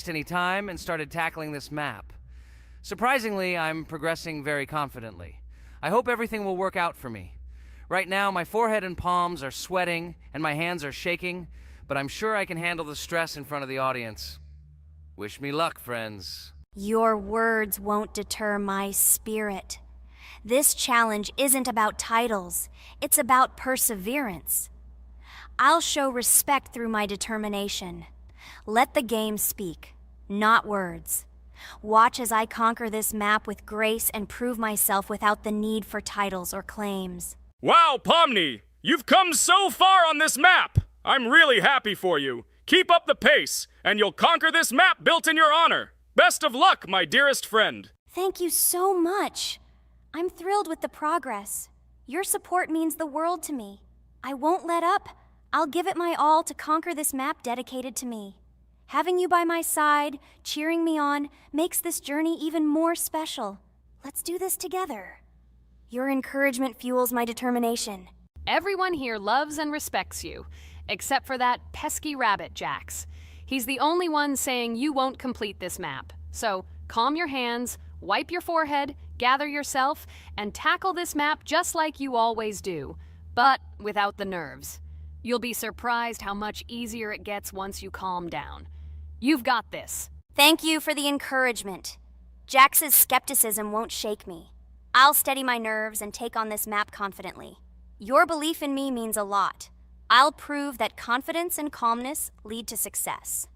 any time and started tackling this map. Surprisingly, I'm progressing very confidently. I hope everything will work out for me. Right now, my forehead and palms are sweating and my hands are shaking, but I'm sure I can handle the stress in front of the audience. Wish me luck, friends. Your words won't deter my spirit. This challenge isn't about titles, it's about perseverance. I'll show respect through my determination. Let the game speak, not words. Watch as I conquer this map with grace and prove myself without the need for titles or claims. Wow, Pomni! You've come so far on this map! I'm really happy for you. Keep up the pace, and you'll conquer this map built in your honor. Best of luck, my dearest friend. Thank you so much. I'm thrilled with the progress. Your support means the world to me. I won't let up. I'll give it my all to conquer this map dedicated to me. Having you by my side, cheering me on, makes this journey even more special. Let's do this together. Your encouragement fuels my determination. Everyone here loves and respects you, except for that pesky rabbit, Jax. He's the only one saying you won't complete this map. So, calm your hands, wipe your forehead, gather yourself, and tackle this map just like you always do, but without the nerves. You'll be surprised how much easier it gets once you calm down. You've got this. Thank you for the encouragement. Jax's skepticism won't shake me. I'll steady my nerves and take on this map confidently. Your belief in me means a lot. I'll prove that confidence and calmness lead to success.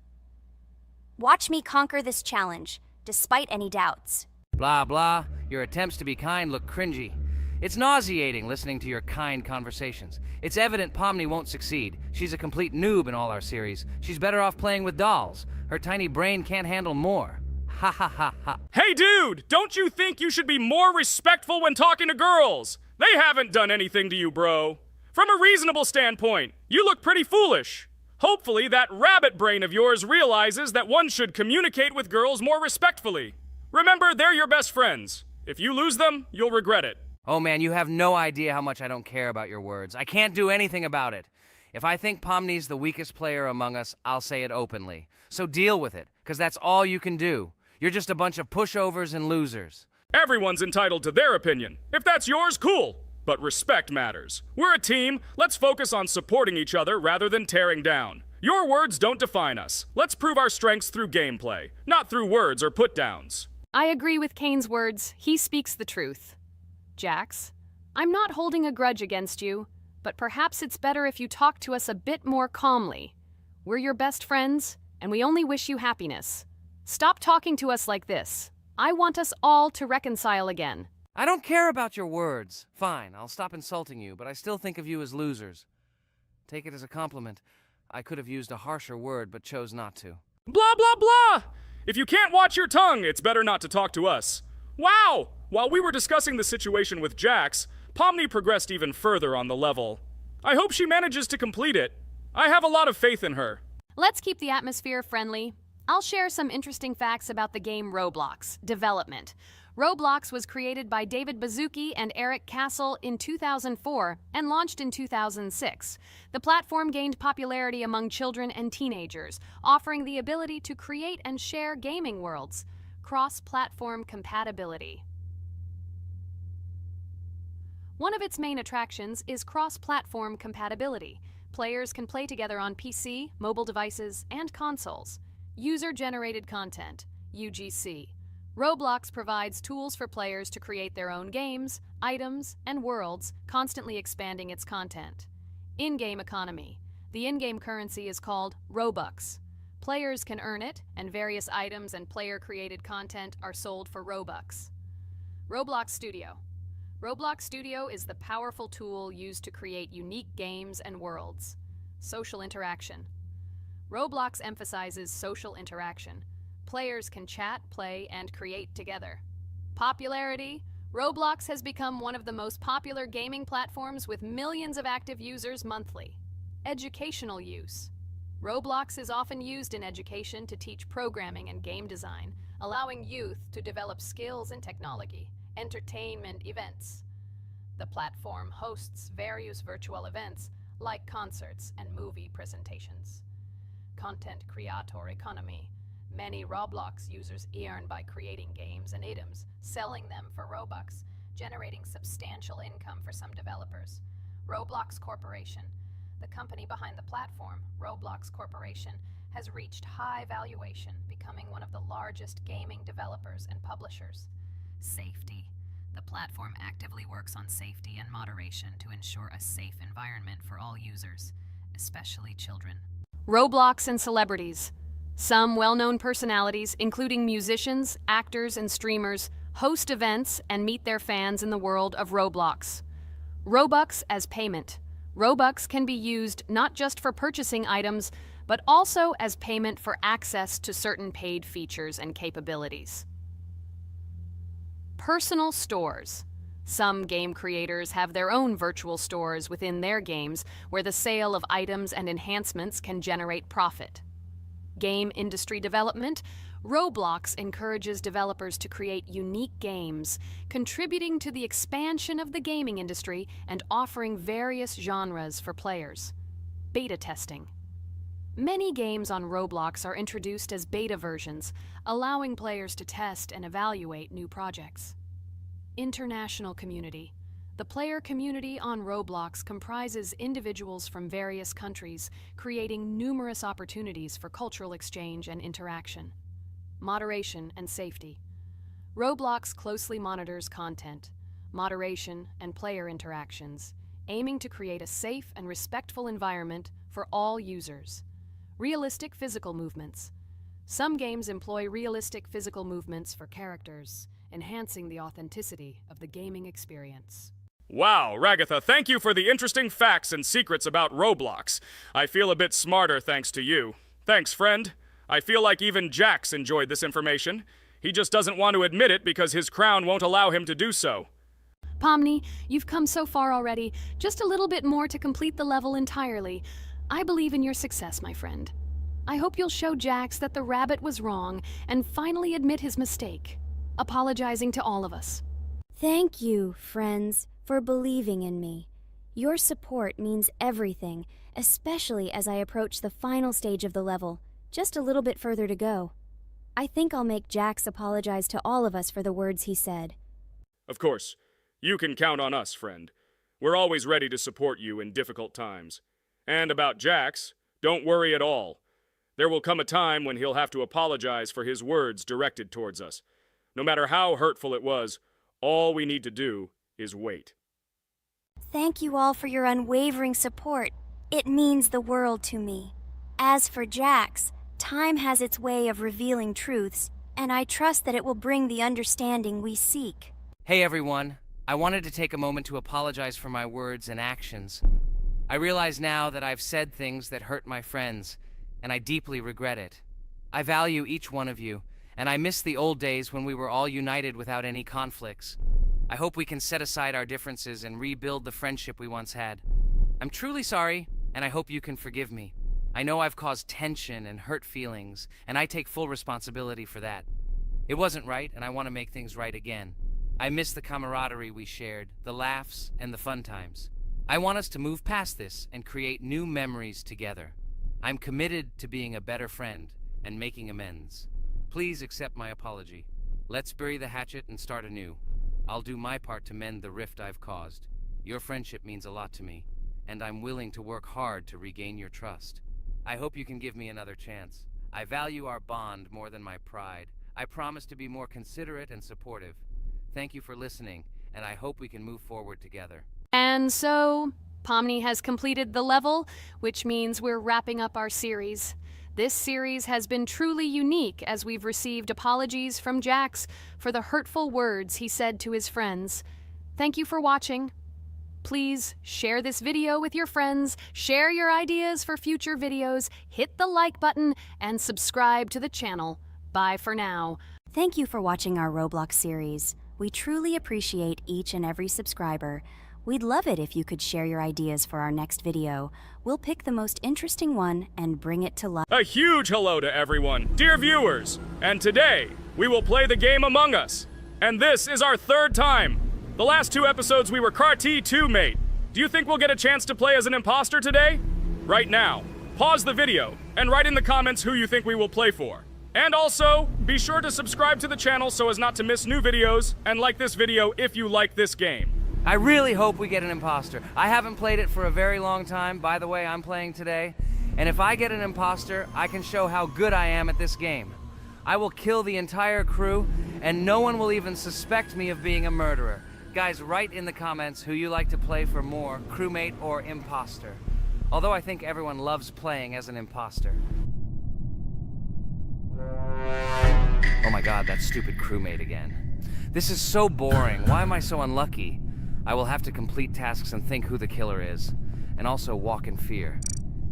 Watch me conquer this challenge, despite any doubts. Blah, blah. Your attempts to be kind look cringy. It's nauseating listening to your kind conversations. It's evident Pomni won't succeed. She's a complete noob in all our series. She's better off playing with dolls. Her tiny brain can't handle more. Ha ha ha ha. Hey dude, don't you think you should be more respectful when talking to girls? They haven't done anything to you, bro. From a reasonable standpoint, you look pretty foolish. Hopefully that rabbit brain of yours realizes that one should communicate with girls more respectfully. Remember, they're your best friends. If you lose them, you'll regret it. Oh man, you have no idea how much I don't care about your words. I can't do anything about it. If I think Pomni's the weakest player among us, I'll say it openly. So deal with it, because that's all you can do. You're just a bunch of pushovers and losers. Everyone's entitled to their opinion. If that's yours, cool. But respect matters. We're a team. Let's focus on supporting each other rather than tearing down. Your words don't define us. Let's prove our strengths through gameplay, not through words or put-downs. I agree with Kane's words. He speaks the truth. Jax, I'm not holding a grudge against you, but perhaps it's better if you talk to us a bit more calmly. We're your best friends, and we only wish you happiness. Stop talking to us like this. I want us all to reconcile again. I don't care about your words. Fine, I'll stop insulting you, but I still think of you as losers. Take it as a compliment. I could have used a harsher word, but chose not to. Blah, blah, blah! If you can't watch your tongue, it's better not to talk to us. Wow! While we were discussing the situation with Jax, Pomni progressed even further on the level. I hope she manages to complete it. I have a lot of faith in her. Let's keep the atmosphere friendly. I'll share some interesting facts about the game Roblox development. Roblox was created by David Baszucki and Eric Castle in 2004 and launched in 2006. The platform gained popularity among children and teenagers, offering the ability to create and share gaming worlds. Cross-platform compatibility. One of its main attractions is cross-platform compatibility. Players can play together on PC, mobile devices, and consoles. User-generated content, UGC. Roblox provides tools for players to create their own games, items, and worlds, constantly expanding its content. In-game economy. The in-game currency is called Robux. Players can earn it, and various items and player-created content are sold for Robux. Roblox Studio. Roblox Studio is the powerful tool used to create unique games and worlds. Social interaction. Roblox emphasizes social interaction. Players can chat, play, and create together. Popularity. Roblox has become one of the most popular gaming platforms with millions of active users monthly. Educational use. Roblox is often used in education to teach programming and game design, allowing youth to develop skills in technology. Entertainment events. The platform hosts various virtual events like concerts and movie presentations. Content creator economy. Many Roblox users earn by creating games and items, selling them for Robux, generating substantial income for some developers. Roblox Corporation, the company behind the platform, Roblox Corporation, has reached high valuation, becoming one of the largest gaming developers and publishers. Safety. The platform actively works on safety and moderation to ensure a safe environment for all users, especially children. Roblox and celebrities. Some well-known personalities, including musicians, actors, and streamers, host events and meet their fans in the world of Roblox. Robux as payment. Robux can be used not just for purchasing items, but also as payment for access to certain paid features and capabilities. Personal stores. Some game creators have their own virtual stores within their games where the sale of items and enhancements can generate profit. Game industry development. Roblox encourages developers to create unique games, contributing to the expansion of the gaming industry and offering various genres for players. Beta testing. Many games on Roblox are introduced as beta versions, allowing players to test and evaluate new projects. International community. The player community on Roblox comprises individuals from various countries, creating numerous opportunities for cultural exchange and interaction. Moderation and safety. Roblox closely monitors content, moderation, and player interactions, aiming to create a safe and respectful environment for all users. Realistic physical movements. Some games employ realistic physical movements for characters, enhancing the authenticity of the gaming experience. Wow, Ragatha, thank you for the interesting facts and secrets about Roblox. I feel a bit smarter thanks to you. Thanks, friend. I feel like even Jax enjoyed this information. He just doesn't want to admit it because his crown won't allow him to do so. Pomni, you've come so far already. Just a little bit more to complete the level entirely. I believe in your success, my friend. I hope you'll show Jax that the rabbit was wrong and finally admit his mistake, apologizing to all of us. Thank you, friends, for believing in me. Your support means everything, especially as I approach the final stage of the level. Just a little bit further to go. I think I'll make Jax apologize to all of us for the words he said. Of course. You can count on us, friend. We're always ready to support you in difficult times. And about Jax, don't worry at all. There will come a time when he'll have to apologize for his words directed towards us. No matter how hurtful it was, all we need to do is wait. Thank you all for your unwavering support. It means the world to me. As for Jax, time has its way of revealing truths, and I trust that it will bring the understanding we seek. Hey everyone, I wanted to take a moment to apologize for my words and actions. I realize now that I've said things that hurt my friends, and I deeply regret it. I value each one of you, and I miss the old days when we were all united without any conflicts. I hope we can set aside our differences and rebuild the friendship we once had. I'm truly sorry, and I hope you can forgive me. I know I've caused tension and hurt feelings, and I take full responsibility for that. It wasn't right, and I want to make things right again. I miss the camaraderie we shared, the laughs, and the fun times. I want us to move past this and create new memories together. I'm committed to being a better friend and making amends. Please accept my apology. Let's bury the hatchet and start anew. I'll do my part to mend the rift I've caused. Your friendship means a lot to me, and I'm willing to work hard to regain your trust. I hope you can give me another chance. I value our bond more than my pride. I promise to be more considerate and supportive. Thank you for listening, and I hope we can move forward together. And so, Pomni has completed the level, which means we're wrapping up our series. This series has been truly unique as we've received apologies from Jax for the hurtful words he said to his friends. Thank you for watching. Please share this video with your friends, share your ideas for future videos, hit the like button, and subscribe to the channel. Bye for now. Thank you for watching our Roblox series. We truly appreciate each and every subscriber. We'd love it if you could share your ideas for our next video. We'll pick the most interesting one and bring it to life. A huge hello to everyone, dear viewers! And today, we will play the game Among Us. And this is our third time. The last two episodes we were CAR-T 2 mate. Do you think we'll get a chance to play as an imposter today? Right now, pause the video and write in the comments who you think we will play for. And also, be sure to subscribe to the channel so as not to miss new videos, and like this video if you like this game. I really hope we get an imposter. I haven't played it for a very long time. By the way, I'm playing today. And if I get an imposter, I can show how good I am at this game. I will kill the entire crew, and no one will even suspect me of being a murderer. Guys, write in the comments who you like to play for more, crewmate or imposter. Although I think everyone loves playing as an imposter. Oh my god, that stupid crewmate again. This is so boring. Why am I so unlucky? I will have to complete tasks and think who the killer is, and also walk in fear.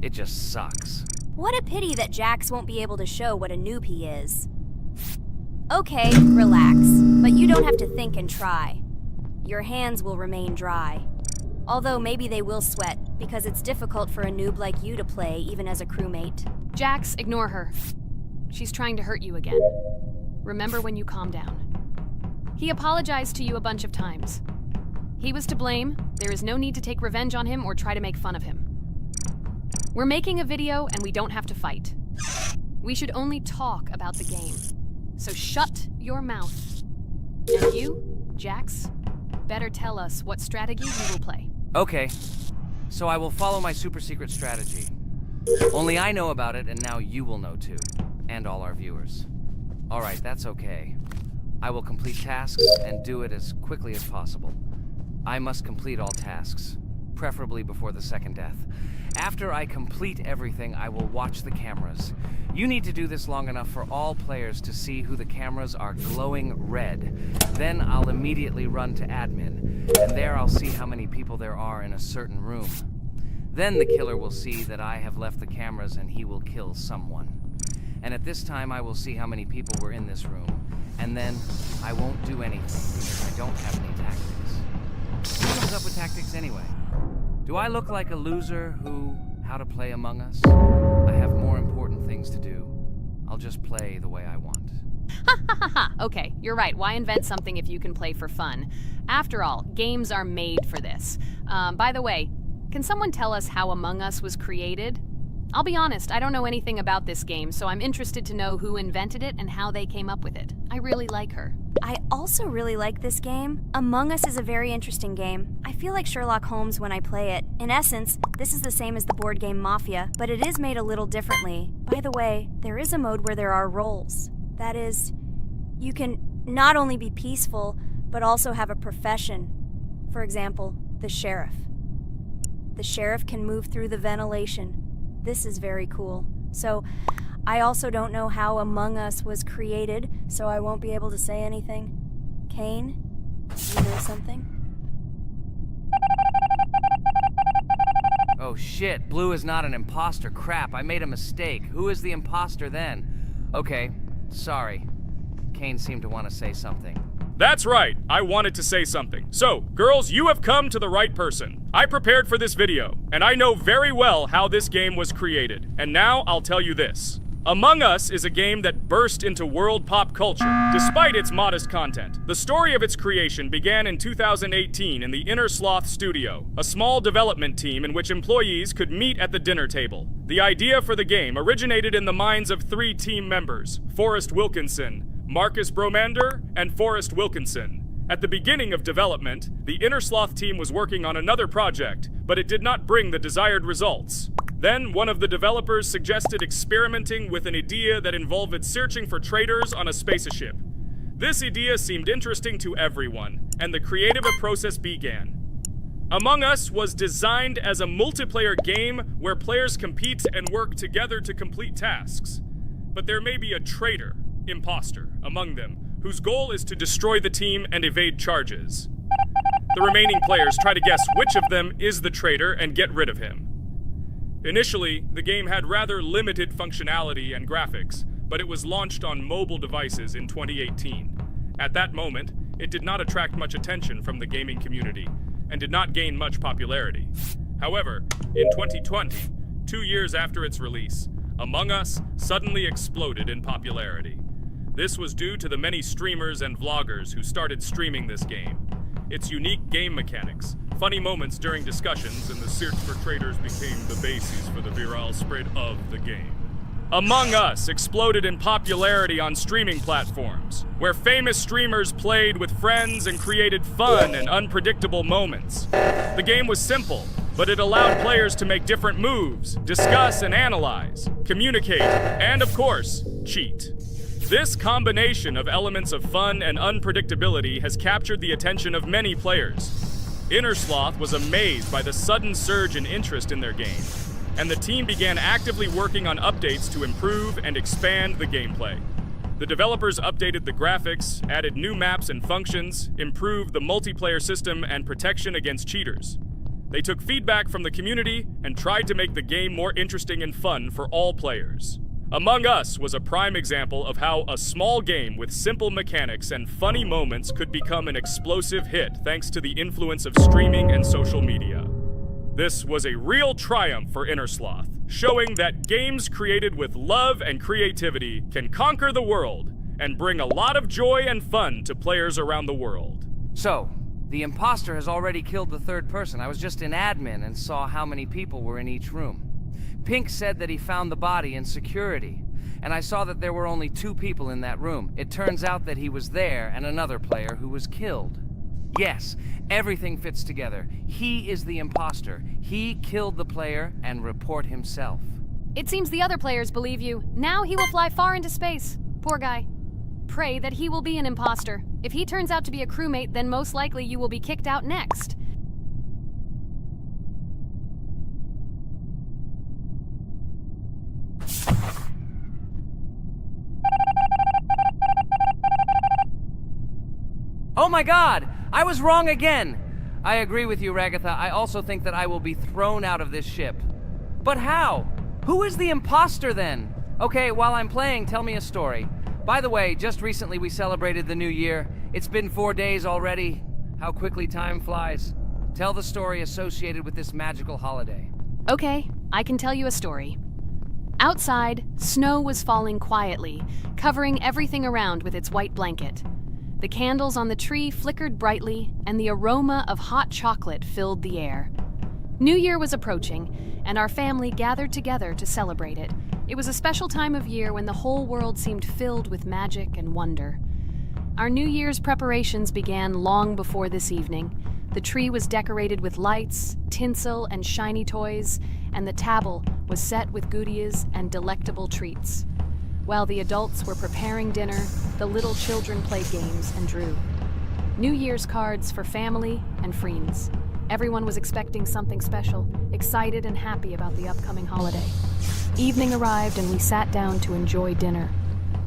It just sucks. What a pity that Jax won't be able to show what a noob he is. Okay, relax, but you don't have to think and try. Your hands will remain dry. Although maybe they will sweat, because it's difficult for a noob like you to play, even as a crewmate. Jax, ignore her. She's trying to hurt you again. Remember when you calm down. He apologized to you a bunch of times. He was to blame. There is no need to take revenge on him or try to make fun of him. We're making a video and we don't have to fight. We should only talk about the game. So shut your mouth. And you, Jax, better tell us what strategy you will play. Okay, so I will follow my super secret strategy. Only I know about it, and now you will know too. And all our viewers. Alright, that's okay. I will complete tasks and do it as quickly as possible. I must complete all tasks, preferably before the second death. After I complete everything, I will watch the cameras. You need to do this long enough for all players to see who the cameras are glowing red. Then I'll immediately run to admin, and there I'll see how many people there are in a certain room. Then the killer will see that I have left the cameras and he will kill someone. And at this time I will see how many people were in this room, and then I won't do anything because I don't have any tactics. Who comes up with tactics anyway? Do I look like a loser who, how to play Among Us? I have more important things to do. I'll just play the way I want. Ha ha ha ha! Okay, you're right. Why invent something if you can play for fun? After all, games are made for this. By the way, can someone tell us how Among Us was created? I'll be honest, I don't know anything about this game, so I'm interested to know who invented it and how they came up with it. I really like her. I also really like this game. Among Us is a very interesting game. I feel like Sherlock Holmes when I play it. In essence, this is the same as the board game Mafia, but it is made a little differently. By the way, there is a mode where there are roles. That is, you can not only be peaceful, but also have a profession. For example, the sheriff. The sheriff can move through the ventilation. This is very cool. So, I also don't know how Among Us was created, so I won't be able to say anything. Kane, you know something? Oh shit, Blue is not an imposter. Crap, I made a mistake. Who is the imposter then? Okay, sorry. Kane seemed to want to say something. That's right, I wanted to say something. So, girls, you have come to the right person. I prepared for this video, and I know very well how this game was created. And now I'll tell you this. Among Us is a game that burst into world pop culture, despite its modest content. The story of its creation began in 2018 in the Inner Sloth Studio, a small development team in which employees could meet at the dinner table. The idea for the game originated in the minds of 3 team members, Forrest Wilkinson, Marcus Bromander, and Forrest Wilkinson. At the beginning of development, the Inner Sloth team was working on another project, but it did not bring the desired results. Then, one of the developers suggested experimenting with an idea that involved searching for traitors on a spaceship. This idea seemed interesting to everyone, and the creative process began. Among Us was designed as a multiplayer game where players compete and work together to complete tasks. But there may be a traitor, imposter, among them, whose goal is to destroy the team and evade charges. The remaining players try to guess which of them is the traitor and get rid of him. Initially, the game had rather limited functionality and graphics, but it was launched on mobile devices in 2018. At that moment, it did not attract much attention from the gaming community, and did not gain much popularity. However, in 2020, 2 years after its release, Among Us suddenly exploded in popularity. This was due to the many streamers and vloggers who started streaming this game. Its unique game mechanics, funny moments during discussions, and the search for traitors became the basis for the viral spread of the game. Among Us exploded in popularity on streaming platforms, where famous streamers played with friends and created fun and unpredictable moments. The game was simple, but it allowed players to make different moves, discuss and analyze, communicate, and of course, cheat. This combination of elements of fun and unpredictability has captured the attention of many players. Innersloth was amazed by the sudden surge in interest in their game, and the team began actively working on updates to improve and expand the gameplay. The developers updated the graphics, added new maps and functions, improved the multiplayer system and protection against cheaters. They took feedback from the community and tried to make the game more interesting and fun for all players. Among Us was a prime example of how a small game with simple mechanics and funny moments could become an explosive hit thanks to the influence of streaming and social media. This was a real triumph for Innersloth, showing that games created with love and creativity can conquer the world and bring a lot of joy and fun to players around the world. So, the imposter has already killed the third person. I was just in admin and saw how many people were in each room. Pink said that he found the body in security, and I saw that there were only 2 people in that room. It turns out that he was there and another player who was killed. Yes, everything fits together. He is the imposter. He killed the player and report himself. It seems the other players believe you. Now he will fly far into space. Poor guy. Pray that he will be an imposter. If he turns out to be a crewmate, then most likely you will be kicked out next. Oh my god! I was wrong again! I agree with you, Ragatha. I also think that I will be thrown out of this ship. But how? Who is the imposter then? Okay, while I'm playing, tell me a story. By the way, just recently we celebrated the new year. It's been 4 days already. How quickly time flies. Tell the story associated with this magical holiday. Okay, I can tell you a story. Outside, snow was falling quietly, covering everything around with its white blanket. The candles on the tree flickered brightly, and the aroma of hot chocolate filled the air. New Year was approaching, and our family gathered together to celebrate it. It was a special time of year when the whole world seemed filled with magic and wonder. Our New Year's preparations began long before this evening. The tree was decorated with lights, tinsel, and shiny toys, and the table was set with goodies and delectable treats. While the adults were preparing dinner, the little children played games and drew. New Year's cards for family and friends. Everyone was expecting something special, excited and happy about the upcoming holiday. Evening arrived and we sat down to enjoy dinner.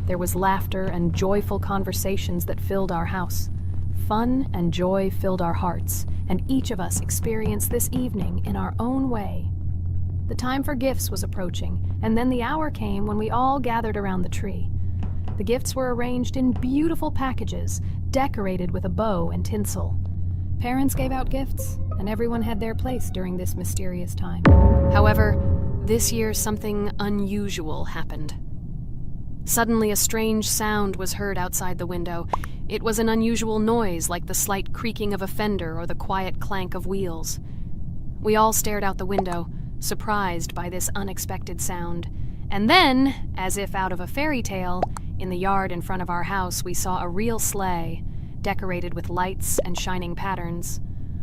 There was laughter and joyful conversations that filled our house. Fun and joy filled our hearts, and each of us experienced this evening in our own way. The time for gifts was approaching, and then the hour came when we all gathered around the tree. The gifts were arranged in beautiful packages, decorated with a bow and tinsel. Parents gave out gifts, and everyone had their place during this mysterious time. However, this year something unusual happened. Suddenly a strange sound was heard outside the window. It was an unusual noise, like the slight creaking of a fender or the quiet clank of wheels. We all stared out the window, surprised by this unexpected sound. And then, as if out of a fairy tale, in the yard in front of our house we saw a real sleigh, decorated with lights and shining patterns.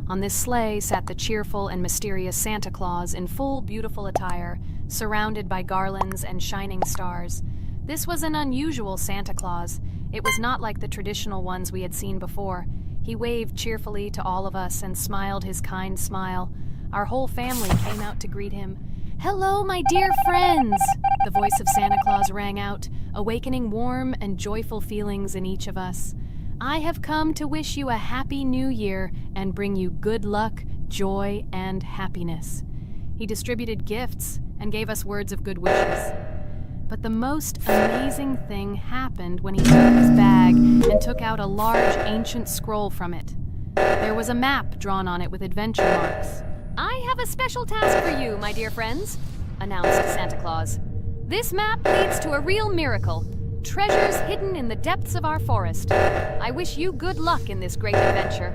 On this sleigh sat the cheerful and mysterious Santa Claus in full beautiful attire, surrounded by garlands and shining stars. This was an unusual Santa Claus. It was not like the traditional ones we had seen before. He waved cheerfully to all of us and smiled his kind smile. Our whole family came out to greet him. "Hello, my dear friends!" The voice of Santa Claus rang out, awakening warm and joyful feelings in each of us. "I have come to wish you a happy new year and bring you good luck, joy, and happiness." He distributed gifts and gave us words of good wishes. But the most amazing thing happened when he took his bag and took out a large ancient scroll from it. There was a map drawn on it with adventure marks. "I have a special task for you, my dear friends," announced Santa Claus. "This map leads to a real miracle. Treasures hidden in the depths of our forest. I wish you good luck in this great adventure."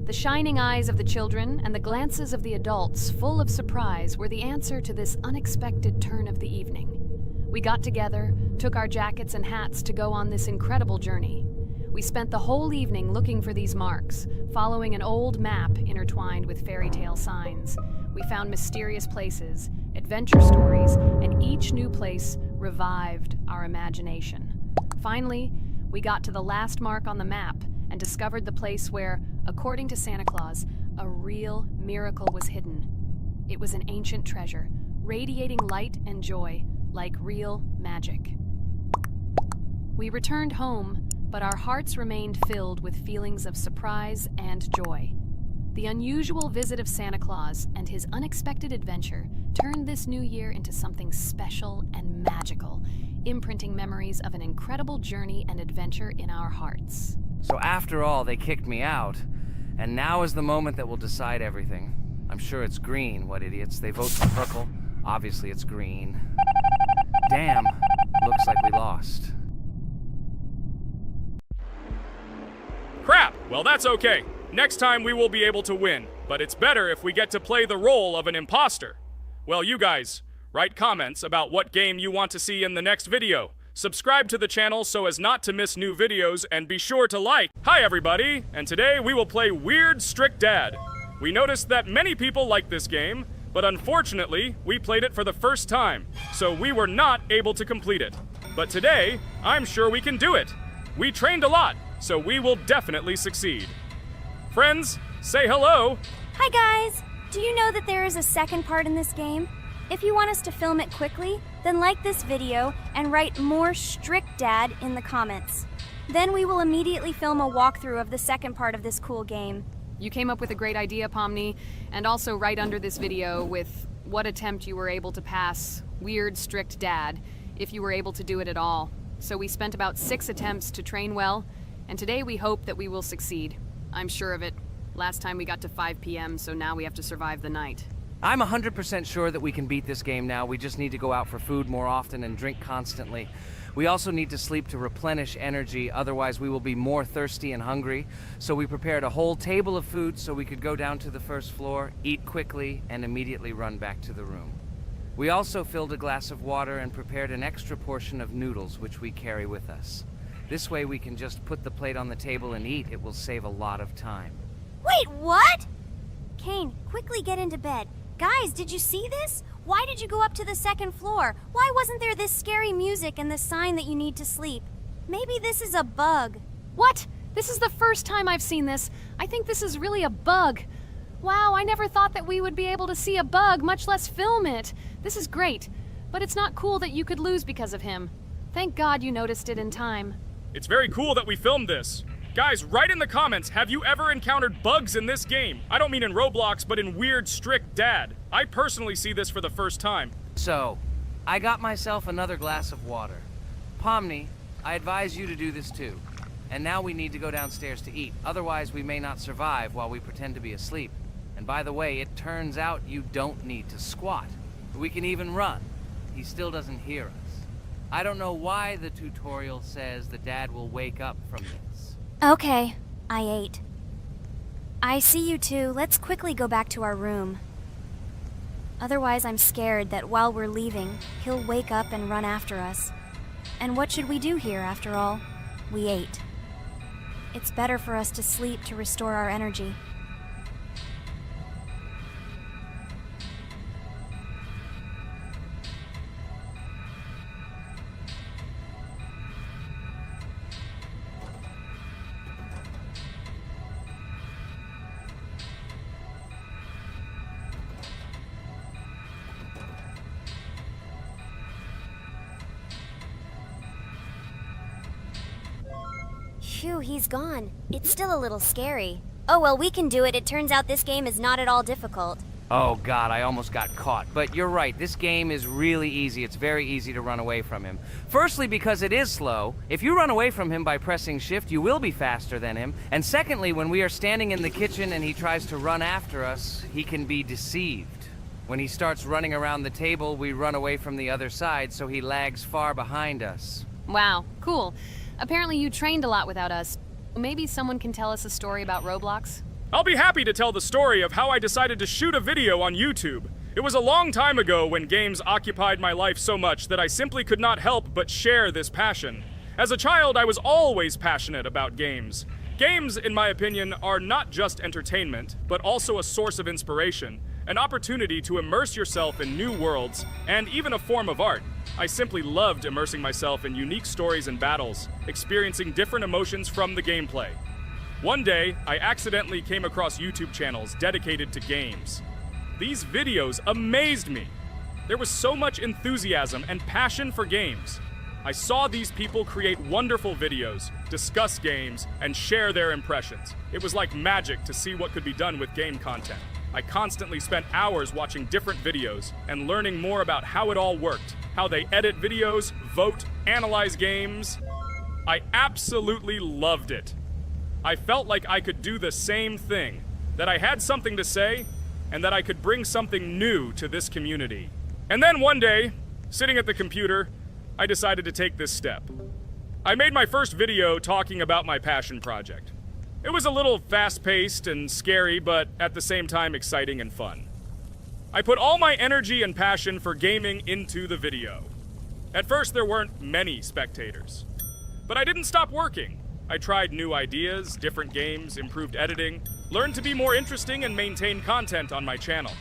The shining eyes of the children and the glances of the adults, full of surprise, were the answer to this unexpected turn of the evening. We got together, took our jackets and hats to go on this incredible journey. We spent the whole evening looking for these marks, following an old map intertwined with fairy tale signs. We found mysterious places, adventure stories, and each new place revived our imagination. Finally, we got to the last mark on the map and discovered the place where, according to Santa Claus, a real miracle was hidden. It was an ancient treasure, radiating light and joy like real magic. We returned home, but our hearts remained filled with feelings of surprise and joy. The unusual visit of Santa Claus and his unexpected adventure turned this new year into something special and magical, imprinting memories of an incredible journey and adventure in our hearts. So after all, they kicked me out, and now is the moment that will decide everything. I'm sure it's green, what idiots. They vote for purple. Obviously it's green. Damn, looks like we lost. Crap! Well, that's okay. Next time we will be able to win, but it's better if we get to play the role of an imposter. Well, you guys, write comments about what game you want to see in the next video. Subscribe to the channel so as not to miss new videos, and be sure to like. Hi everybody, and today we will play Weird Strict Dad. We noticed that many people like this game, but unfortunately, we played it for the first time, so we were not able to complete it. But today, I'm sure we can do it. We trained a lot, so we will definitely succeed. Friends, say hello. Hi guys! Do you know that there is a second part in this game? If you want us to film it quickly, then like this video and write more Strict Dad in the comments. Then we will immediately film a walkthrough of the second part of this cool game. You came up with a great idea, Pomni, and also right under this video with what attempt you were able to pass Weird Strict Dad, if you were able to do it at all. So we spent about 6 attempts to train well, and today we hope that we will succeed. I'm sure of it. Last time we got to 5 p.m., so now we have to survive the night. I'm 100% sure that we can beat this game now. We just need to go out for food more often and drink constantly. We also need to sleep to replenish energy, otherwise we will be more thirsty and hungry. So we prepared a whole table of food so we could go down to the first floor, eat quickly, and immediately run back to the room. We also filled a glass of water and prepared an extra portion of noodles, which we carry with us. This way we can just put the plate on the table and eat. It will save a lot of time. Wait, what? Kane, quickly get into bed. Guys, did you see this? Why did you go up to the second floor? Why wasn't there this scary music and the sign that you need to sleep? Maybe this is a bug. What? This is the first time I've seen this. I think this is really a bug. Wow, I never thought that we would be able to see a bug, much less film it. This is great, but it's not cool that you could lose because of him. Thank God you noticed it in time. It's very cool that we filmed this. Guys, write in the comments, have you ever encountered bugs in this game? I don't mean in Roblox, but in Weird Strict Dad. I personally see this for the first time. So, I got myself another glass of water. Pomni, I advise you to do this too. And now we need to go downstairs to eat. Otherwise, we may not survive while we pretend to be asleep. And by the way, it turns out you don't need to squat. We can even run. He still doesn't hear us. I don't know why the tutorial says that Dad will wake up from this. Okay, I ate. I see you two. Let's quickly go back to our room. Otherwise, I'm scared that while we're leaving, he'll wake up and run after us. And what should we do here, after all? We ate. It's better for us to sleep to restore our energy. Phew, he's gone. It's still a little scary. Oh well, we can do it. It turns out this game is not at all difficult. Oh God, I almost got caught. But you're right, this game is really easy. It's very easy to run away from him. Firstly, because it is slow. If you run away from him by pressing shift, you will be faster than him. And secondly, when we are standing in the kitchen and he tries to run after us, he can be deceived. When he starts running around the table, we run away from the other side, so he lags far behind us. Wow, cool. Apparently you trained a lot without us. Maybe someone can tell us a story about Roblox? I'll be happy to tell the story of how I decided to shoot a video on YouTube. It was a long time ago when games occupied my life so much that I simply could not help but share this passion. As a child, I was always passionate about games. Games, in my opinion, are not just entertainment, but also a source of inspiration, an opportunity to immerse yourself in new worlds, and even a form of art. I simply loved immersing myself in unique stories and battles, experiencing different emotions from the gameplay. One day, I accidentally came across YouTube channels dedicated to games. These videos amazed me. There was so much enthusiasm and passion for games. I saw these people create wonderful videos, discuss games, and share their impressions. It was like magic to see what could be done with game content. I constantly spent hours watching different videos and learning more about how it all worked, how they edit videos, vote, analyze games. I absolutely loved it. I felt like I could do the same thing, that I had something to say, and that I could bring something new to this community. And then one day, sitting at the computer, I decided to take this step. I made my first video talking about my passion project. It was a little fast-paced and scary, but at the same time exciting and fun. I put all my energy and passion for gaming into the video. At first, there weren't many spectators. But I didn't stop working. I tried new ideas, different games, improved editing, learned to be more interesting, and maintain content on my channel.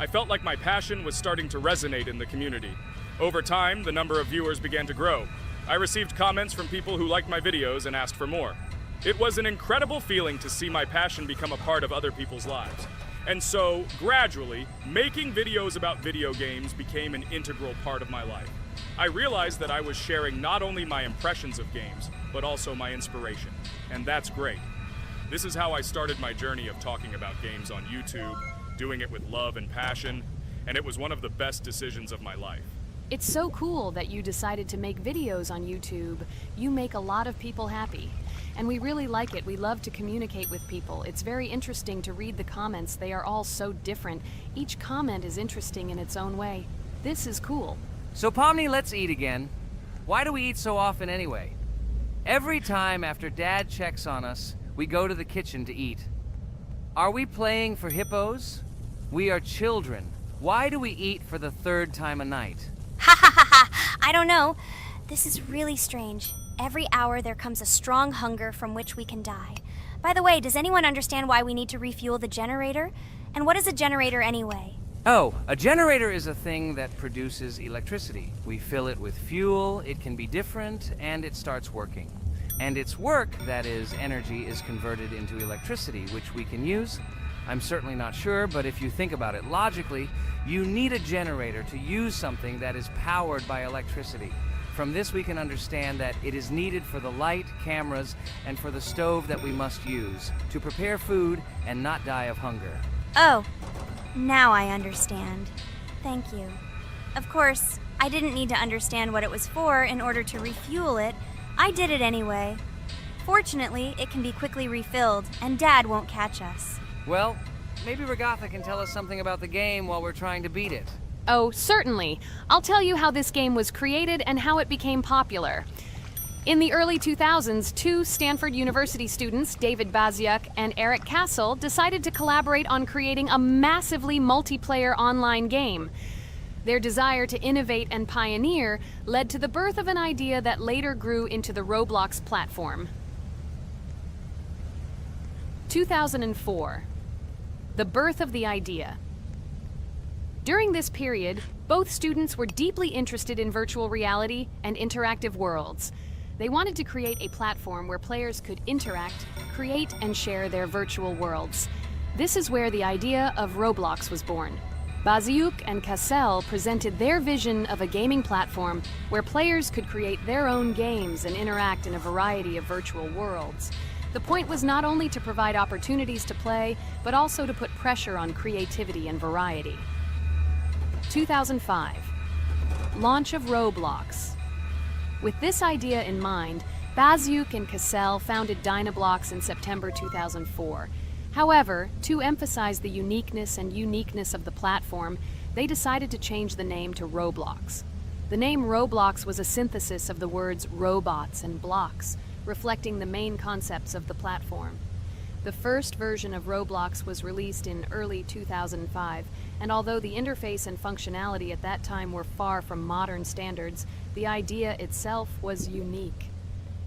I felt like my passion was starting to resonate in the community. Over time, the number of viewers began to grow. I received comments from people who liked my videos and asked for more. It was an incredible feeling to see my passion become a part of other people's lives. And so, gradually, making videos about video games became an integral part of my life. I realized that I was sharing not only my impressions of games, but also my inspiration. And that's great. This is how I started my journey of talking about games on YouTube, doing it with love and passion, and it was one of the best decisions of my life. It's so cool that you decided to make videos on YouTube. You make a lot of people happy. And we really like it. We love to communicate with people. It's very interesting to read the comments. They are all so different. Each comment is interesting in its own way. This is cool. So Pomni, let's eat again. Why do we eat so often anyway? Every time after Dad checks on us, we go to the kitchen to eat. Are we playing for hippos? We are children. Why do we eat for the third time a night? Ha ha ha ha! I don't know. This is really strange. Every hour there comes a strong hunger from which we can die. By the way, does anyone understand why we need to refuel the generator? And what is a generator anyway? Oh, a generator is a thing that produces electricity. We fill it with fuel, it can be different, and it starts working. And its work, that is, energy, is converted into electricity, which we can use. I'm certainly not sure, but if you think about it logically, you need a generator to use something that is powered by electricity. From this we can understand that it is needed for the light, cameras, and for the stove that we must use, to prepare food and not die of hunger. Oh, now I understand. Thank you. Of course, I didn't need to understand what it was for in order to refuel it. I did it anyway. Fortunately, it can be quickly refilled, and Dad won't catch us. Well, maybe Regatha can tell us something about the game while we're trying to beat it. Oh, certainly. I'll tell you how this game was created and how it became popular. In the early 2000s, two Stanford University students, David Baziuk and Eric Castle, decided to collaborate on creating a massively multiplayer online game. Their desire to innovate and pioneer led to the birth of an idea that later grew into the Roblox platform. 2004. The birth of the idea. During this period, both students were deeply interested in virtual reality and interactive worlds. They wanted to create a platform where players could interact, create, and share their virtual worlds. This is where the idea of Roblox was born. Baziuk and Cassell presented their vision of a gaming platform where players could create their own games and interact in a variety of virtual worlds. The point was not only to provide opportunities to play, but also to put pressure on creativity and variety. 2005. Launch of Roblox. With this idea in mind, Baziuk and Cassell founded Dynablocks in September 2004. However, to emphasize the uniqueness of the platform, they decided to change the name to Roblox. The name Roblox was a synthesis of the words robots and blocks, reflecting the main concepts of the platform. The first version of Roblox was released in early 2005, and although the interface and functionality at that time were far from modern standards, the idea itself was unique.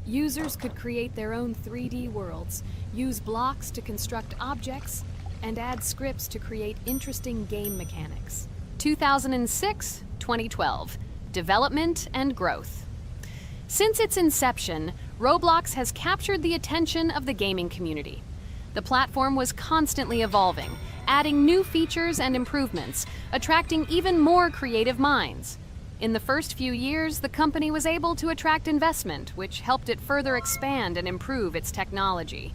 Users could create their own 3D worlds, use blocks to construct objects, and add scripts to create interesting game mechanics. 2006-2012, development and growth. Since its inception, Roblox has captured the attention of the gaming community. The platform was constantly evolving, adding new features and improvements, attracting even more creative minds. In the first few years, the company was able to attract investment, which helped it further expand and improve its technology.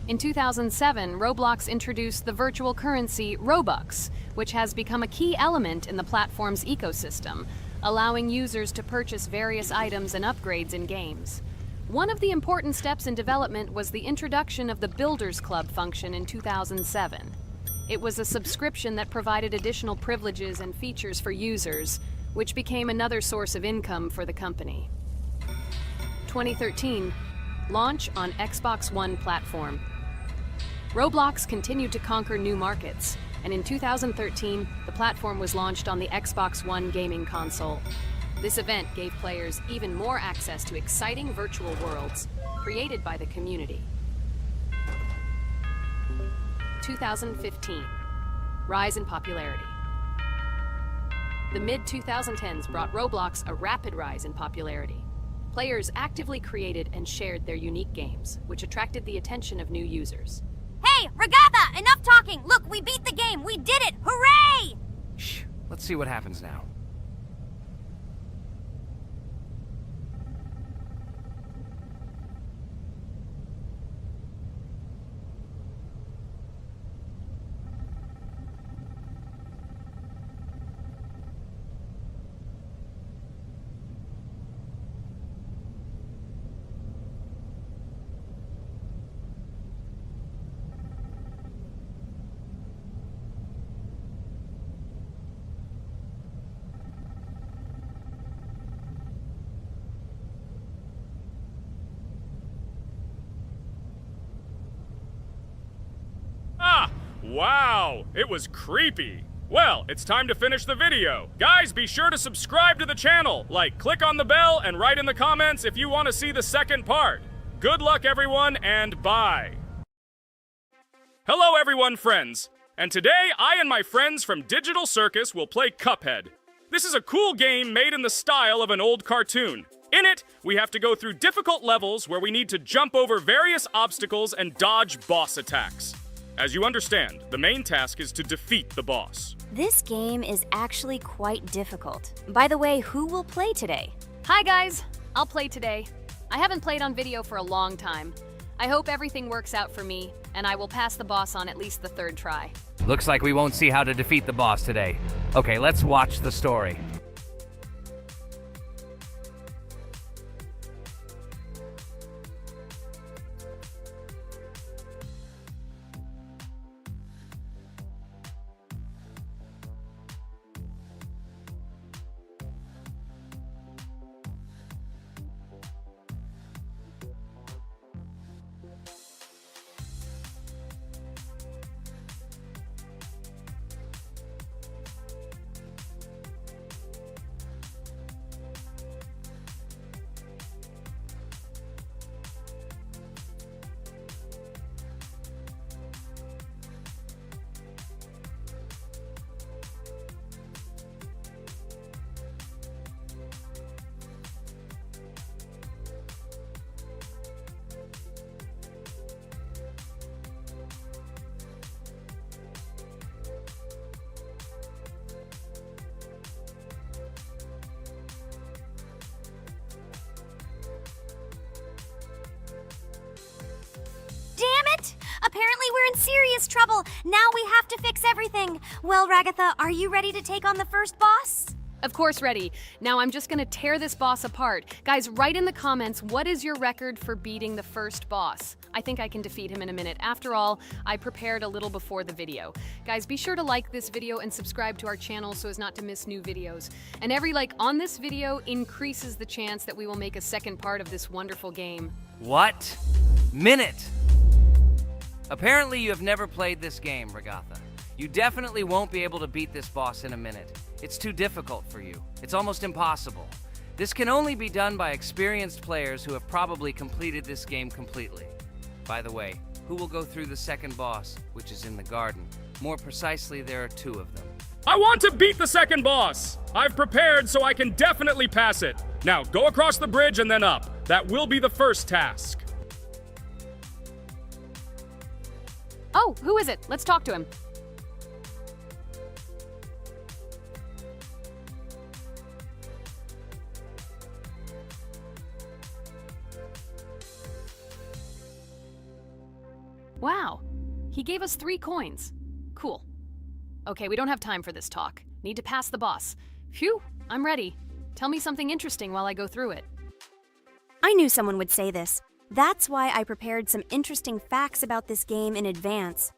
In 2007, Roblox introduced the virtual currency Robux, which has become a key element in the platform's ecosystem, allowing users to purchase various items and upgrades in games. One of the important steps in development was the introduction of the Builders Club function in 2007. It was a subscription that provided additional privileges and features for users, which became another source of income for the company. 2013, launch on Xbox One platform. Roblox continued to conquer new markets, and in 2013, the platform was launched on the Xbox One gaming console. This event gave players even more access to exciting virtual worlds created by the community. 2015, rise in popularity. The mid-2010s brought Roblox a rapid rise in popularity. Players actively created and shared their unique games, which attracted the attention of new users. Hey, Regatha, enough talking! Look, we beat the game! We did it! Hooray! Shh, let's see what happens now. Wow, it was creepy. Well, it's time to finish the video. Guys, be sure to subscribe to the channel, click on the bell, and write in the comments if you want to see the second part. Good luck, everyone, and bye. Hello, everyone, friends. And today, I and my friends from Digital Circus will play Cuphead. This is a cool game made in the style of an old cartoon. In it, we have to go through difficult levels where we need to jump over various obstacles and dodge boss attacks. As you understand, the main task is to defeat the boss. This game is actually quite difficult. By the way, who will play today? Hi guys, I'll play today. I haven't played on video for a long time. I hope everything works out for me, and I will pass the boss on at least the third try. Looks like we won't see how to defeat the boss today. Okay, let's watch the story. Apparently we're in serious trouble. Now we have to fix everything. Well, Ragatha, are you ready to take on the first boss? Of course ready. Now I'm just gonna tear this boss apart. Guys, write in the comments, what is your record for beating the first boss? I think I can defeat him in a minute. After all, I prepared a little before the video. Guys, be sure to like this video and subscribe to our channel so as not to miss new videos. And every like on this video increases the chance that we will make a second part of this wonderful game. What? Minute! Apparently you have never played this game, Ragatha. You definitely won't be able to beat this boss in a minute. It's too difficult for you. It's almost impossible. This can only be done by experienced players who have probably completed this game completely. By the way, who will go through the second boss, which is in the garden? More precisely, there are 2 of them. I want to beat the second boss! I've prepared so I can definitely pass it. Now, go across the bridge and then up. That will be the first task. Oh, who is it? Let's talk to him. Wow, he gave us 3 coins. Cool. Okay, we don't have time for this talk. Need to pass the boss. Phew, I'm ready. Tell me something interesting while I go through it. I knew someone would say this. That's why I prepared some interesting facts about this game in advance.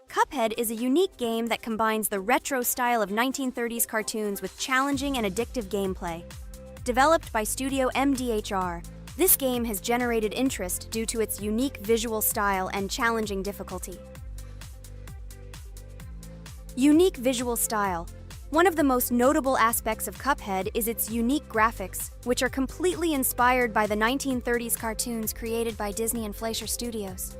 Cuphead is a unique game that combines the retro style of 1930s cartoons with challenging and addictive gameplay. Developed by Studio MDHR, this game has generated interest due to its unique visual style and challenging difficulty. Unique visual style. One of the most notable aspects of Cuphead is its unique graphics, which are completely inspired by the 1930s cartoons created by Disney and Fleischer Studios.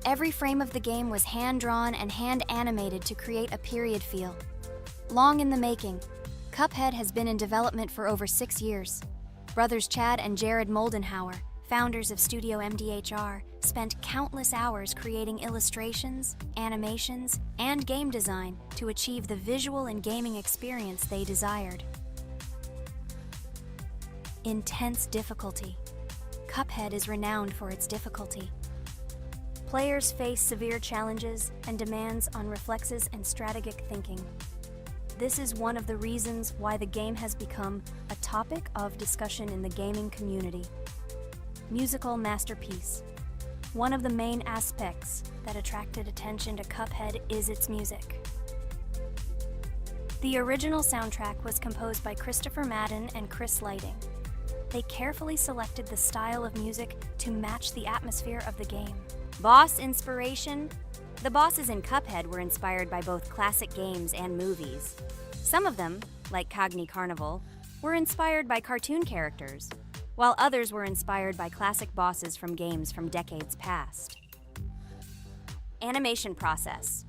Every frame of the game was hand-drawn and hand-animated to create a period feel. Long in the making, Cuphead has been in development for over 6 years. Brothers Chad and Jared Moldenhauer, founders of Studio MDHR, spent countless hours creating illustrations, animations, and game design to achieve the visual and gaming experience they desired. Intense difficulty. Cuphead is renowned for its difficulty. Players face severe challenges and demands on reflexes and strategic thinking. This is one of the reasons why the game has become a topic of discussion in the gaming community. Musical masterpiece. One of the main aspects that attracted attention to Cuphead is its music. The original soundtrack was composed by Christopher Madden and Chris Lighting. They carefully selected the style of music to match the atmosphere of the game. Boss inspiration. The bosses in Cuphead were inspired by both classic games and movies. Some of them, like Cogni Carnival, were inspired by cartoon characters, while others were inspired by classic bosses from games from decades past. Animation process.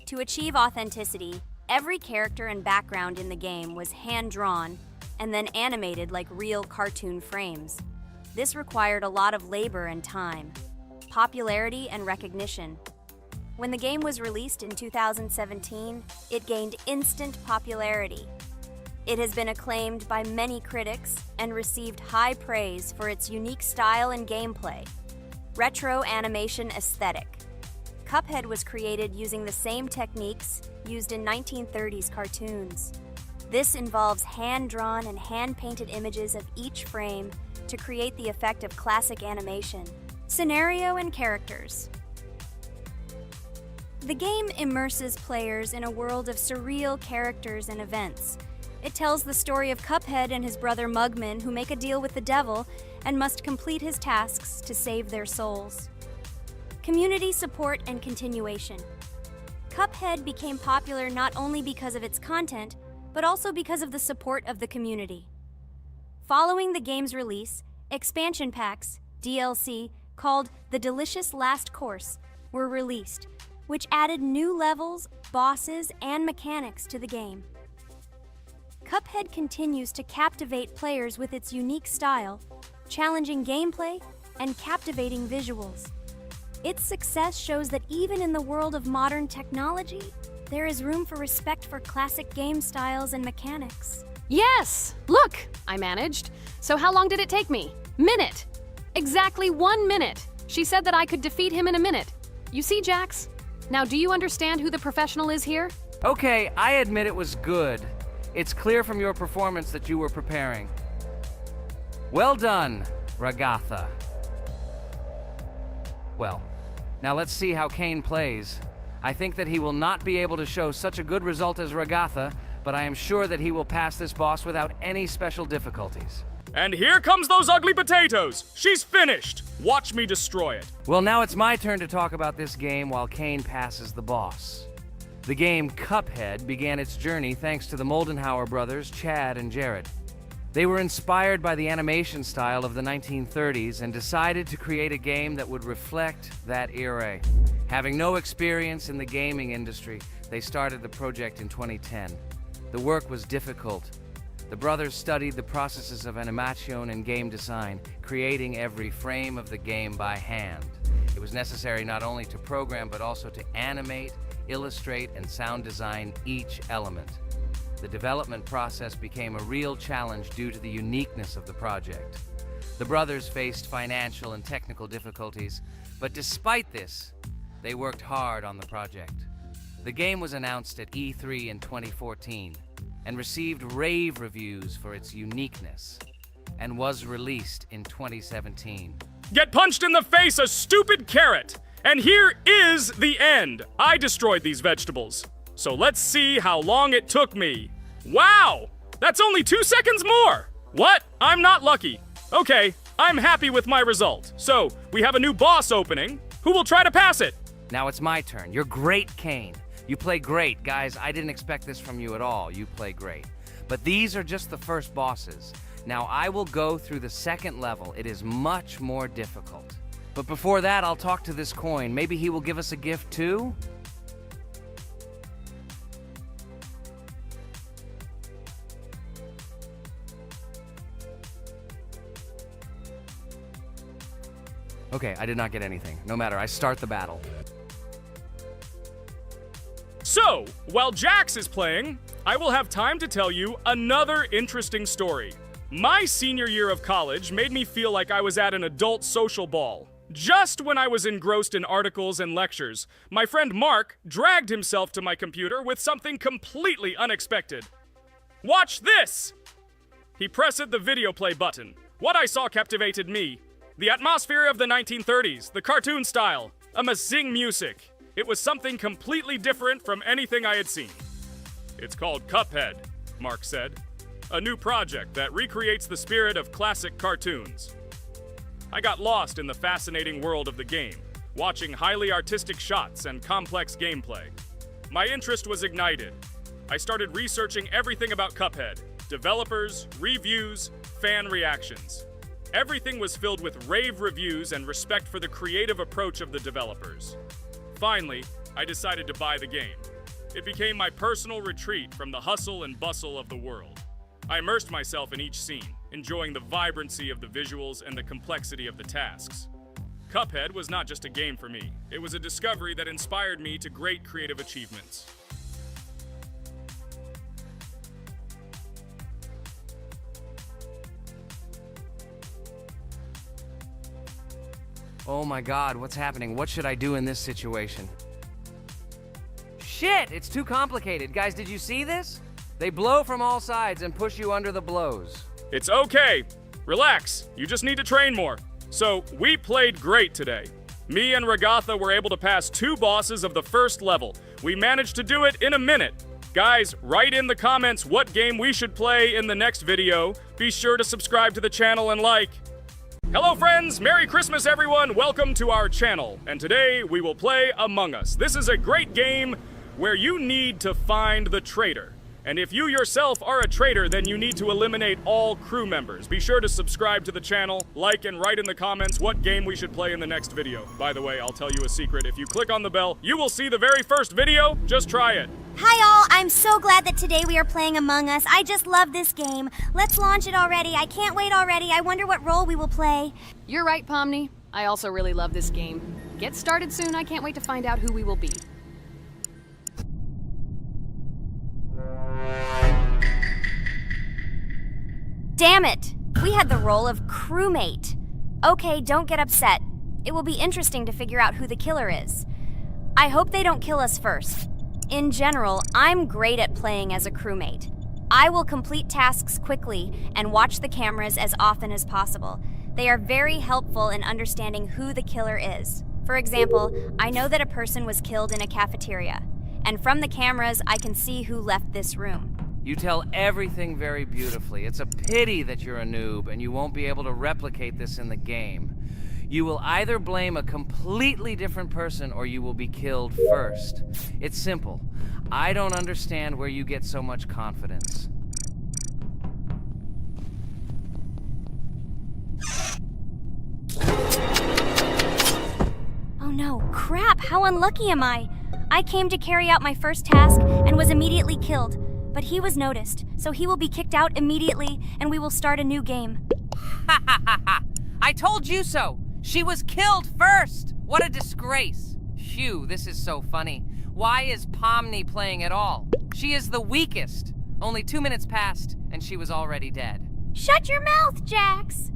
To achieve authenticity, every character and background in the game was hand-drawn and then animated like real cartoon frames. This required a lot of labor and time. Popularity and recognition. When the game was released in 2017, it gained instant popularity. It has been acclaimed by many critics and received high praise for its unique style and gameplay. Retro animation aesthetic. Cuphead was created using the same techniques used in 1930s cartoons. This involves hand-drawn and hand-painted images of each frame to create the effect of classic animation. Scenario and characters. The game immerses players in a world of surreal characters and events. It tells the story of Cuphead and his brother Mugman, who make a deal with the devil and must complete his tasks to save their souls. Community support and continuation. Cuphead became popular not only because of its content, but also because of the support of the community. Following the game's release, expansion packs, DLC, called The Delicious Last Course, were released, which added new levels, bosses, and mechanics to the game. Cuphead continues to captivate players with its unique style, challenging gameplay, and captivating visuals. Its success shows that even in the world of modern technology, there is room for respect for classic game styles and mechanics. Yes! Look! I managed. So how long did it take me? Minute! Exactly 1 minute! She said that I could defeat him in a minute. You see, Jax? Now, do you understand who the professional is here? Okay, I admit it was good. It's clear from your performance that you were preparing. Well done, Ragatha. Well, now let's see how Kane plays. I think that he will not be able to show such a good result as Ragatha, but I am sure that he will pass this boss without any special difficulties. And here comes those ugly potatoes. She's finished. Watch me destroy it. Well, now it's my turn to talk about this game while Kane passes the boss. The game Cuphead began its journey thanks to the Moldenhauer brothers, Chad and Jared. They were inspired by the animation style of the 1930s and decided to create a game that would reflect that era. Having no experience in the gaming industry, they started the project in 2010. The work was difficult. The brothers studied the processes of animation and game design, creating every frame of the game by hand. It was necessary not only to program, but also to animate, illustrate, and sound design each element. The development process became a real challenge due to the uniqueness of the project. The brothers faced financial and technical difficulties, but despite this, they worked hard on the project. The game was announced at E3 in 2014 and received rave reviews for its uniqueness, and was released in 2017. Get punched in the face, a stupid carrot! And here is the end. I destroyed these vegetables. So let's see how long it took me. Wow! That's only 2 seconds more! What? I'm not lucky. Okay, I'm happy with my result. So, we have a new boss opening. Who will try to pass it? Now it's my turn. You're great, Kane. You play great. Guys, I didn't expect this from you at all. You play great. But these are just the first bosses. Now I will go through the second level. It is much more difficult. But before that, I'll talk to this coin. Maybe he will give us a gift too? Okay, I did not get anything. No matter, I start the battle. So, while Jax is playing, I will have time to tell you another interesting story. My senior year of college made me feel like I was at an adult social ball. Just when I was engrossed in articles and lectures, my friend Mark dragged himself to my computer with something completely unexpected. Watch this! He pressed the video play button. What I saw captivated me. The atmosphere of the 1930s, the cartoon style, amazing music. It was something completely different from anything I had seen. It's called Cuphead, Mark said. A new project that recreates the spirit of classic cartoons. I got lost in the fascinating world of the game, watching highly artistic shots and complex gameplay. My interest was ignited. I started researching everything about Cuphead, developers, reviews, fan reactions. Everything was filled with rave reviews and respect for the creative approach of the developers. Finally, I decided to buy the game. It became my personal retreat from the hustle and bustle of the world. I immersed myself in each scene, enjoying the vibrancy of the visuals and the complexity of the tasks. Cuphead was not just a game for me. It was a discovery that inspired me to great creative achievements. Oh my God, what's happening? What should I do in this situation? Shit, it's too complicated. Guys, did you see this? They blow from all sides and push you under the blows. It's okay. Relax. You just need to train more. So, we played great today. Me and Ragatha were able to pass 2 bosses of the first level. We managed to do it in a minute. Guys, write in the comments what game we should play in the next video. Be sure to subscribe to the channel and like. Hello friends, Merry Christmas everyone, welcome to our channel, and today we will play Among Us. This is a great game where you need to find the traitor. And if you yourself are a traitor, then you need to eliminate all crew members. Be sure to subscribe to the channel, like and write in the comments what game we should play in the next video. By the way, I'll tell you a secret, if you click on the bell, you will see the very first video, just try it. Hi all, I'm so glad that today we are playing Among Us. I just love this game. Let's launch it already. I can't wait already. I wonder what role we will play. You're right, Pomni. I also really love this game. Get started soon. I can't wait to find out who we will be. Damn it! We had the role of crewmate. Okay, don't get upset. It will be interesting to figure out who the killer is. I hope they don't kill us first. In general, I'm great at playing as a crewmate. I will complete tasks quickly and watch the cameras as often as possible. They are very helpful in understanding who the killer is. For example, I know that a person was killed in a cafeteria, and from the cameras I can see who left this room. You tell everything very beautifully. It's a pity that you're a noob and you won't be able to replicate this in the game. You will either blame a completely different person or you will be killed first. It's simple. I don't understand where you get so much confidence. Oh no, crap, how unlucky am I? I came to carry out my first task and was immediately killed, but he was noticed, so he will be kicked out immediately and we will start a new game. Ha ha ha ha! I told you so! She was killed first! What a disgrace! Phew, this is so funny. Why is Pomni playing at all? She is the weakest. Only 2 minutes passed and she was already dead. Shut your mouth, Jax!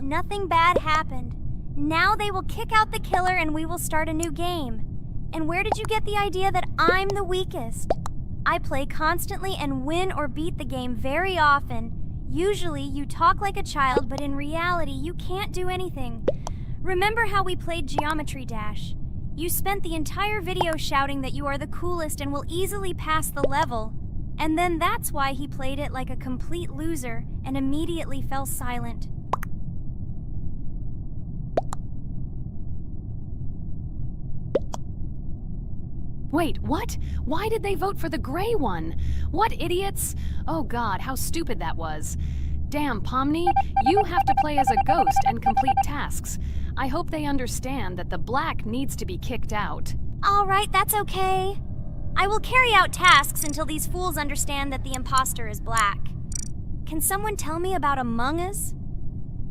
Nothing bad happened. Now they will kick out the killer and we will start a new game. And where did you get the idea that I'm the weakest? I play constantly and win or beat the game very often. Usually you talk like a child, but in reality you can't do anything. Remember how we played Geometry Dash? You spent the entire video shouting that you are the coolest and will easily pass the level. And then that's why he played it like a complete loser and immediately fell silent. Wait, what? Why did they vote for the gray one? What idiots? Oh god, how stupid that was. Damn, Pomni, you have to play as a ghost and complete tasks. I hope they understand that the black needs to be kicked out. All right, that's okay. I will carry out tasks until these fools understand that the imposter is black. Can someone tell me about Among Us?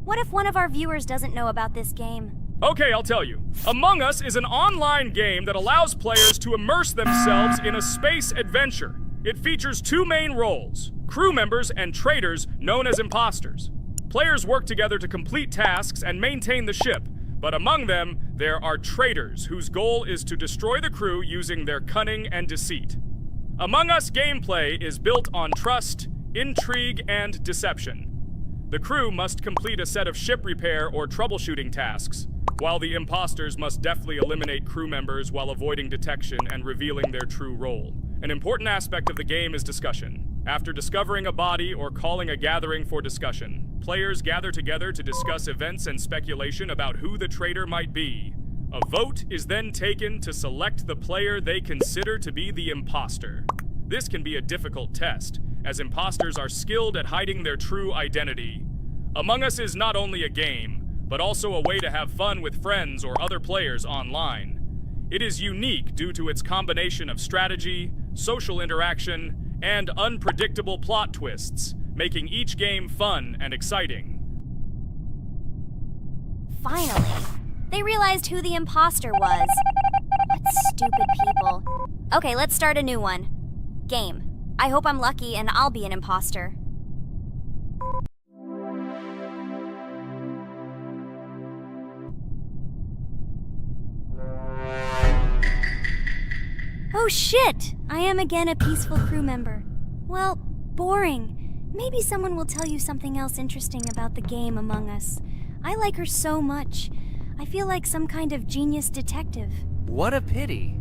What if one of our viewers doesn't know about this game? Okay, I'll tell you. Among Us is an online game that allows players to immerse themselves in a space adventure. It features 2 main roles, crew members and traitors known as imposters. Players work together to complete tasks and maintain the ship, but among them, there are traitors whose goal is to destroy the crew using their cunning and deceit. Among Us gameplay is built on trust, intrigue, and deception. The crew must complete a set of ship repair or troubleshooting tasks, while the imposters must deftly eliminate crew members while avoiding detection and revealing their true role. An important aspect of the game is discussion. After discovering a body or calling a gathering for discussion, players gather together to discuss events and speculation about who the traitor might be. A vote is then taken to select the player they consider to be the imposter. This can be a difficult test, as imposters are skilled at hiding their true identity. Among Us is not only a game, but also a way to have fun with friends or other players online. It is unique due to its combination of strategy, social interaction, and unpredictable plot twists, making each game fun and exciting. Finally, they realized who the imposter was. What stupid people. Okay, let's start a new one. Game. I hope I'm lucky and I'll be an imposter. Oh shit! I am again a peaceful crew member. Well, boring. Maybe someone will tell you something else interesting about the game Among Us. I like her so much. I feel like some kind of genius detective. What a pity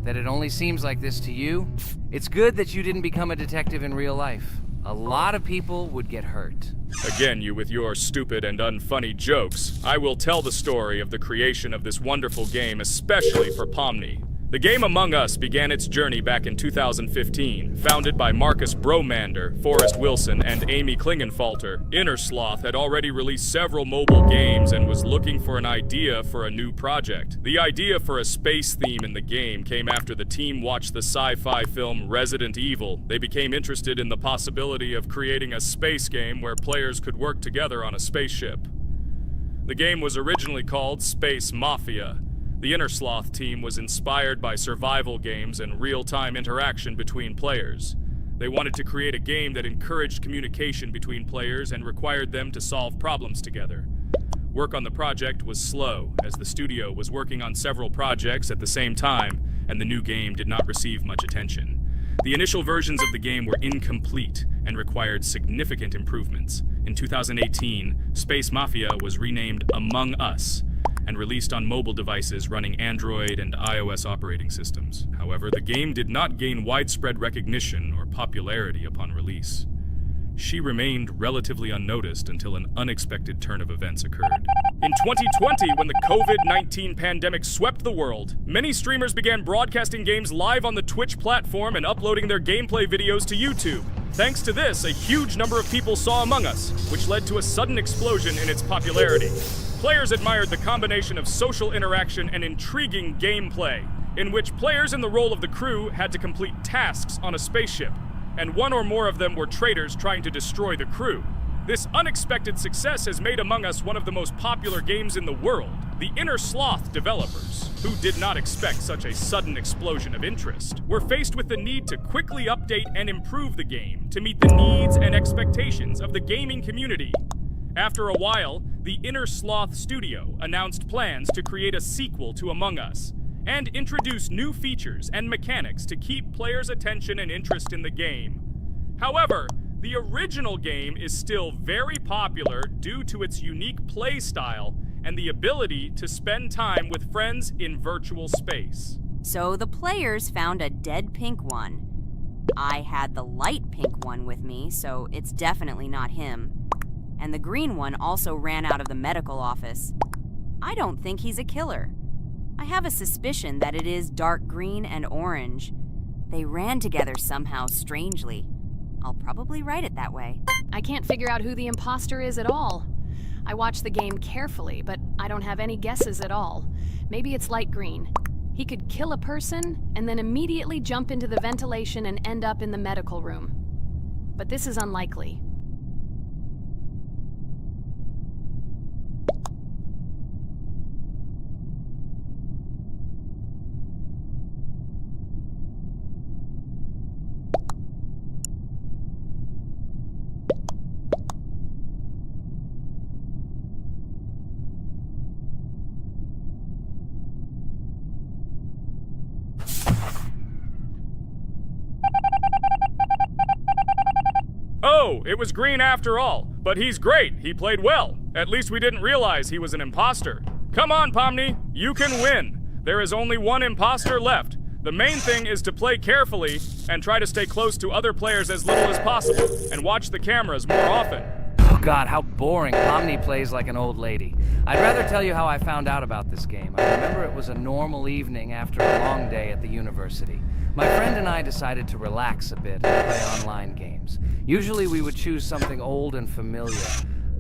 that it only seems like this to you. It's good that you didn't become a detective in real life. A lot of people would get hurt. Again, you with your stupid and unfunny jokes. I will tell the story of the creation of this wonderful game, especially for Pomni. The game Among Us began its journey back in 2015. Founded by Marcus Bromander, Forrest Wilson, and Amy Klingenfalter, Innersloth had already released several mobile games and was looking for an idea for a new project. The idea for a space theme in the game came after the team watched the sci-fi film Resident Evil. They became interested in the possibility of creating a space game where players could work together on a spaceship. The game was originally called Space Mafia. The Innersloth team was inspired by survival games and real-time interaction between players. They wanted to create a game that encouraged communication between players and required them to solve problems together. Work on the project was slow, as the studio was working on several projects at the same time, and the new game did not receive much attention. The initial versions of the game were incomplete and required significant improvements. In 2018, Space Mafia was renamed Among Us, and released on mobile devices running Android and iOS operating systems. However, the game did not gain widespread recognition or popularity upon release. She remained relatively unnoticed until an unexpected turn of events occurred. In 2020, when the COVID-19 pandemic swept the world, many streamers began broadcasting games live on the Twitch platform and uploading their gameplay videos to YouTube. Thanks to this, a huge number of people saw Among Us, which led to a sudden explosion in its popularity. Players admired the combination of social interaction and intriguing gameplay, in which players in the role of the crew had to complete tasks on a spaceship, and one or more of them were traitors trying to destroy the crew. This unexpected success has made Among Us one of the most popular games in the world. The Inner Sloth developers, who did not expect such a sudden explosion of interest, were faced with the need to quickly update and improve the game to meet the needs and expectations of the gaming community. After a while, the Inner Sloth studio announced plans to create a sequel to Among Us, and introduce new features and mechanics to keep players' attention and interest in the game. However, the original game is still very popular due to its unique play style and the ability to spend time with friends in virtual space. So the players found a dead pink one. I had the light pink one with me, so it's definitely not him. And the green one also ran out of the medical office. I don't think he's a killer. I have a suspicion that it is dark green and orange. They ran together somehow strangely. I'll probably write it that way. I can't figure out who the imposter is at all. I watched the game carefully, but I don't have any guesses at all. Maybe it's light green. He could kill a person and then immediately jump into the ventilation and end up in the medical room. But this is unlikely. Oh, it was green after all. But he's great. He played well. At least we didn't realize he was an imposter. Come on, Pomni. You can win. There is only one imposter left. The main thing is to play carefully and try to stay close to other players as little as possible and watch the cameras more often. Oh God, how boring. Pomni plays like an old lady. I'd rather tell you how I found out about this game. I remember it was a normal evening after a long day at the university. My friend and I decided to relax a bit and play online games. Usually we would choose something old and familiar,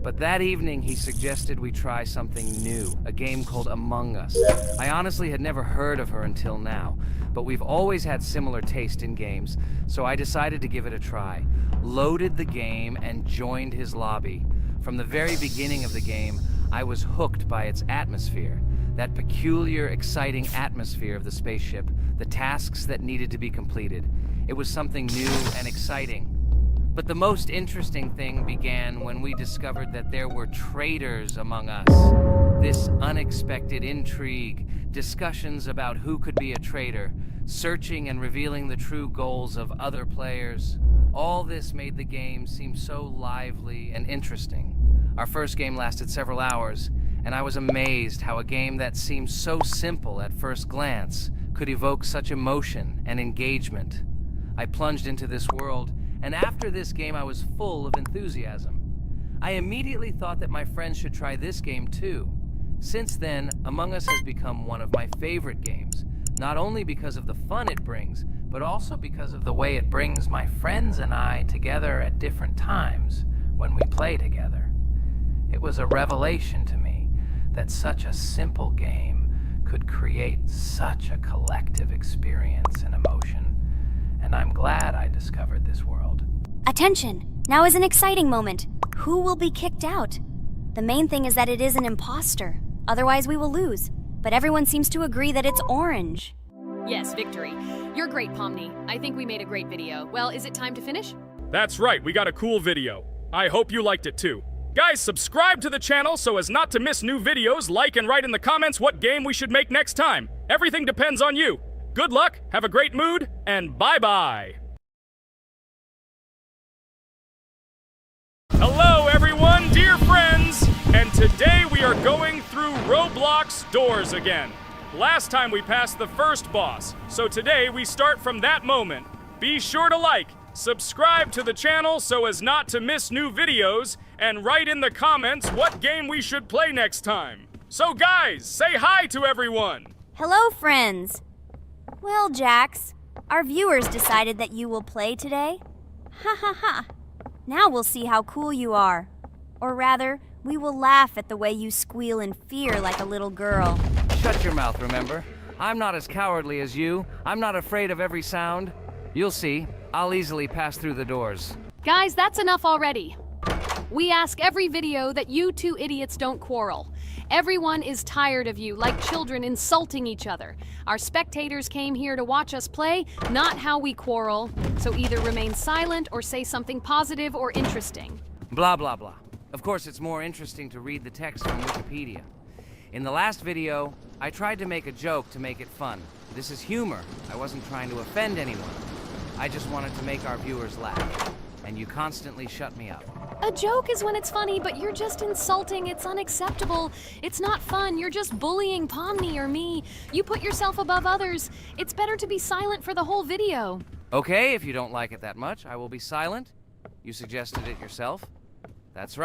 but that evening he suggested we try something new, a game called Among Us. I honestly had never heard of her until now, but we've always had similar taste in games, so I decided to give it a try. Loaded the game and joined his lobby. From the very beginning of the game, I was hooked by its atmosphere. That peculiar, exciting atmosphere of the spaceship, the tasks that needed to be completed. It was something new and exciting. But the most interesting thing began when we discovered that there were traitors among us. This unexpected intrigue, discussions about who could be a traitor, searching and revealing the true goals of other players. All this made the game seem so lively and interesting. Our first game lasted several hours, and I was amazed how a game that seemed so simple at first glance could evoke such emotion and engagement. I plunged into this world, and after this game I was full of enthusiasm. I immediately thought that my friends should try this game too. Since then, Among Us has become one of my favorite games, not only because of the fun it brings, but also because of the way it brings my friends and I together at different times when we play together. It was a revelation to me that such a simple game could create such a collective experience and emotion, and I'm glad I discovered this world. Attention! Now is an exciting moment. Who will be kicked out? The main thing is that it is an imposter. Otherwise we will lose. But everyone seems to agree that it's orange. Yes, victory. You're great, Pomni. I think we made a great video. Well, is it time to finish? That's right, we got a cool video. I hope you liked it too. Guys, subscribe to the channel so as not to miss new videos, like and write in the comments what game we should make next time. Everything depends on you. Good luck, have a great mood, and bye-bye. Hello everyone, dear friends, and Today we are going through Roblox doors again. Last time we passed the first boss, so today we start from that moment. Be sure to like, subscribe to the channel so as not to miss new videos, and write in the comments what game we should play next time. So guys, say hi to everyone! Hello, friends. Well, Jax, our viewers decided that you will play today. Ha ha ha. Now we'll see how cool you are. Or rather, we will laugh at the way you squeal in fear like a little girl. Shut your mouth, remember? I'm not as cowardly as you. I'm not afraid of every sound. You'll see. I'll easily pass through the doors. Guys, that's enough already. We ask every video that you two idiots don't quarrel. Everyone is tired of you, like children insulting each other. Our spectators came here to watch us play, not how we quarrel. So either remain silent or say something positive or interesting. Blah, blah, blah. Of course, it's more interesting to read the text from Wikipedia. In the last video, I tried to make a joke to make it fun. This is humor. I wasn't trying to offend anyone. I just wanted to make our viewers laugh. And you constantly shut me up. A joke is when it's funny, but you're just insulting. It's unacceptable. It's not fun. You're just bullying Pomni or me. You put yourself above others. It's better to be silent for the whole video. Okay, if you don't like it that much, I will be silent. You suggested it yourself. That's right.